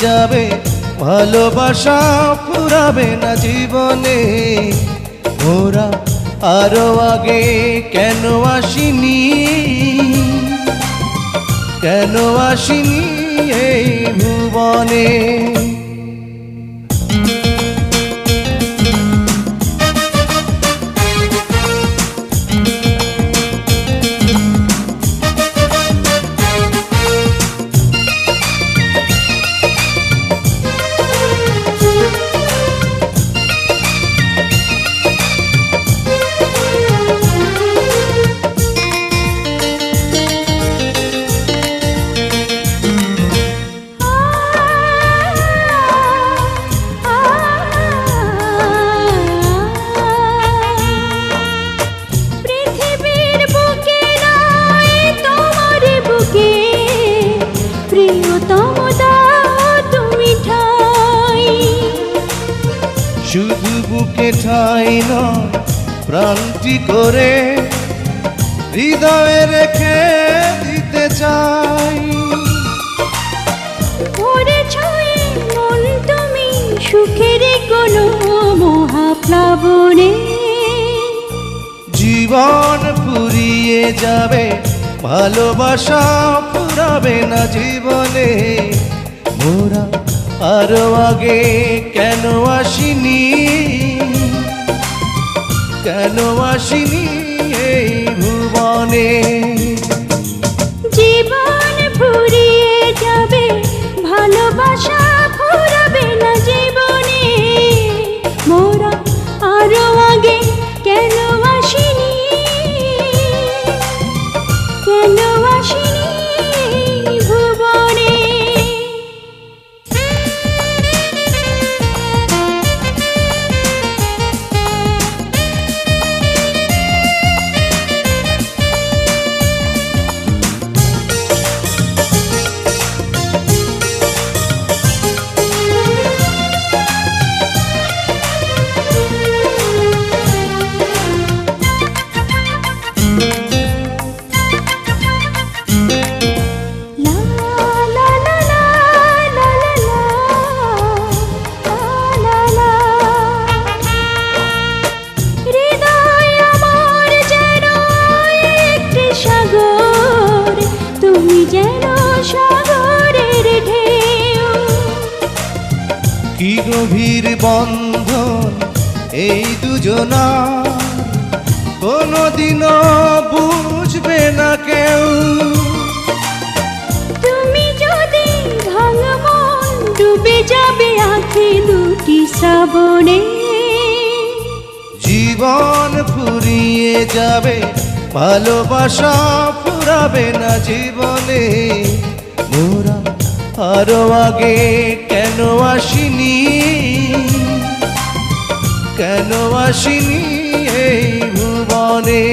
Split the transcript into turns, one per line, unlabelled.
যাবে, ভালোবাসা ফুরাবে না জীবনে। মোরা আরো আগে কেন আসিনি, কেন আসিনি এই ভুবনে। শুধু বুকে ঠাই নয়, প্রাণটি করে হৃদয়ে রেখে দিতে চাই।
মন তুমি সুখের কোনো মহাপ্লাবনে।
জীবন ফুরিয়ে যাবে, ভালোবাসা ফুরাবে না জীবনে। মোরা আরো আগে কেন আসিনি, কেন আসিনি এই ভুবনে।
জীবন ফুরিয়ে যাবে, ভালোবাসা ফুরাবে না জীবনে। মোরা আরো আগে কেন আসিনি, কেন আসিনি এই ভুবনে।
কি গভীর বন্ধন এই দুজনার, কোনদিনও বুঝবে না কেউ।
তুমি যদি ভাঙা মন, ডুবে যাবে আঁখি দুটি শ্রাবণে।
জীবন ফুরিয়ে যাবে, ভালোবাসা ফুরাবে না জীবনে। মোরা আরো আগে কেন আসিনি, কেন আসিনি এই ভুবনে।